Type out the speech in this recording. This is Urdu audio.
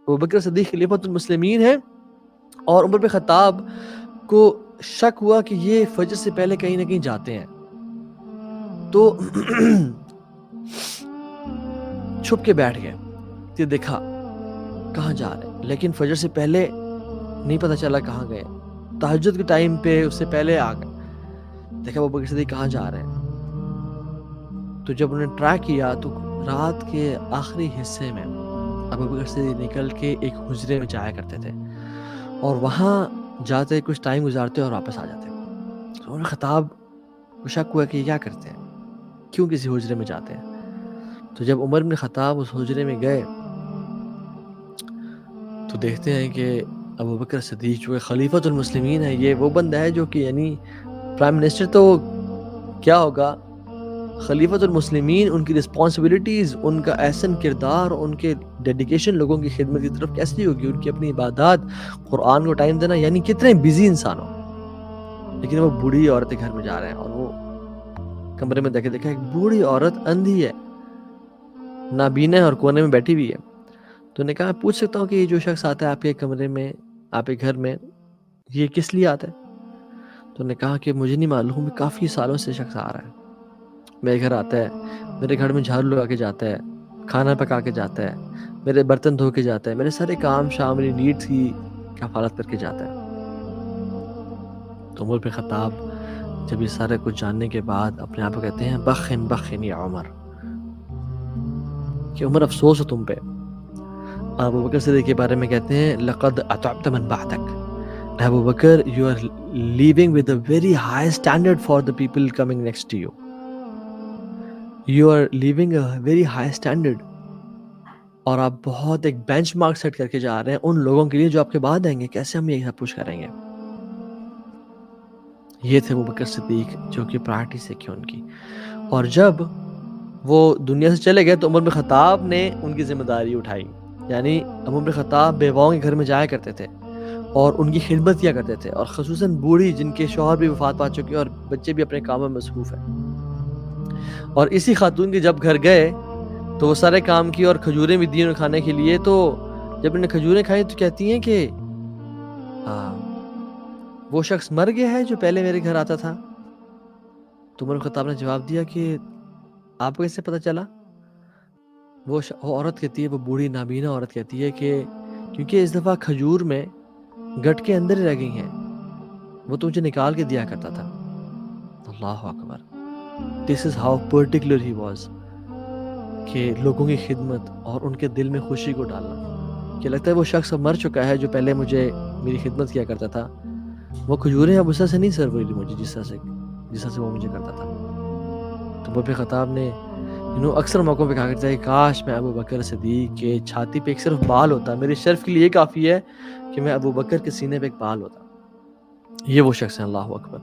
ابوبکر صدیق خلیفۃ المسلمین ہیں، اور عمر بن خطاب کو شک ہوا کہ یہ فجر سے پہلے کہیں نہ کہیں جاتے ہیں، تو چھپ کے بیٹھ گئے، یہ دیکھا کہاں جا رہے ہیں، لیکن فجر سے پہلے نہیں پتہ چلا کہاں گئے، تہجد کے ٹائم پہ اس سے پہلے آ گئے، دیکھا ابوبکر صدیق کہاں جا رہے ہیں، تو جب انہوں نے ٹرائی کیا تو رات کے آخری حصے میں ابوبکر صدیق نکل کے ایک حجرے میں جایا کرتے تھے، اور وہاں جاتے کچھ ٹائم گزارتے اور واپس آ جاتے، تو عمر خطاب کو شک ہوا کہ یہ کیا کرتے ہیں، کیوں کسی حجرے میں جاتے ہیں، تو جب عمر بن خطاب اس حجرے میں گئے تو دیکھتے ہیں کہ ابوبکر صدیق جو کہ خلیفۃ المسلمین ہے، یہ وہ بندہ ہے جو کہ یعنی پرائم منسٹر تو کیا ہوگا، خلیفۃ المسلمین، ان کی رسپانسبلٹیز، ان کا احسن کردار، ان کے ڈیڈیکیشن لوگوں کی خدمت کی طرف کیسی ہوگی، ان کی اپنی عبادات، قرآن کو ٹائم دینا، یعنی کتنے بیزی انسان ہو، لیکن وہ بوڑھی عورت کے گھر میں جا رہے ہیں، اور وہ کمرے میں دیکھا ایک بوڑھی عورت اندھی ہے، نابینا ہے، اور کونے میں بیٹھی ہوئی ہے، تو نے کہا میں پوچھ سکتا ہوں کہ یہ جو شخص آتا ہے آپ کے کمرے میں، آپ کے گھر میں، یہ کس لیے آتا ہے، تو نے کہا کہ مجھے نہیں معلوم، کافی سالوں سے شخص آ رہا ہے، میرے گھر آتا ہے، میرے گھر میں جھاڑو لگا کے جاتا ہے، کھانا پکا کے جاتا ہے، میرے برتن دھو کے جاتا ہے، میرے سارے کام شام میری نیڈس کی کفالت کر کے جاتا ہے، تو عمر بن خطاب جب یہ سارے کچھ جاننے کے بعد اپنے آپ کو کہتے ہیں بخن بخن یا عمر، کہ عمر افسوس ہو تم پہ، ابو بکر صدیق کے بارے میں کہتے ہیں لقد اطعت من بعدک، ابو بکر you are living with a very high standard for the people coming next to you. You are living a very high standard. اور آپ بہت ایک بینچ مارک سیٹ کر کے جا رہے ہیں ان لوگوں کے لیے جو آپ کے بعد آئیں گے، کیسے ہم یہ سب کچھ کریں گے۔ یہ تھے ابو بکر صدیق جو کہ پرائرٹی سے کی ان کی، اور جب وہ دنیا سے چلے گئے تو عمر بن خطاب نے ان کی ذمہ داری اٹھائی، یعنی عمر بن خطاب بیواؤں کے گھر میں جایا کرتے تھے اور ان کی خدمت کیا کرتے تھے، اور خصوصاً بوڑھی جن کے شوہر بھی وفات پا چکے ہیں اور بچے بھی اپنے کاموں میں مصروف ہیں، اور اسی خاتون کے جب گھر گئے تو وہ سارے کام کی اور کھجوریں بھی دی انہیں کھانے کے لیے، تو جب انہیں کھجوریں کھائی تو کہتی ہیں کہ وہ شخص مر گیا ہے جو پہلے میرے گھر آتا تھا، تو عمر بن خطاب نے جواب دیا کہ آپ کو کیسے پتہ چلا؟ وہ عورت کہتی ہے، وہ بوڑھی نابینا عورت کہتی ہے کہ کیونکہ اس دفعہ کھجور میں گٹ کے اندر ہی رہ گئی ہیں، وہ تو مجھے نکال کے دیا کرتا تھا۔ اللہ اکبر، this is how particular he was, کہ لوگوں کی خدمت اور ان کے دل میں خوشی کو ڈالنا، کہ لگتا ہے وہ شخص اب مر چکا ہے جو پہلے مجھے میری خدمت کیا کرتا تھا، وہ کھجوریں اب اس طرح سے نہیں سرو ہوئی مجھے جس طرح سے وہ مجھے کرتا تھا۔ تو عمر بن خطاب نے اکثر موقعوں پہ کہا کرتا ہے کاش میں ابو بکر صدیق کے چھاتی پہ ایک صرف بال ہوتا، میرے شرف کے لیے یہ کافی ہے کہ میں ابو بکر کے سینے پہ ایک بال ہوتا۔ یہ وہ شخص ہیں، اللہ اکبر۔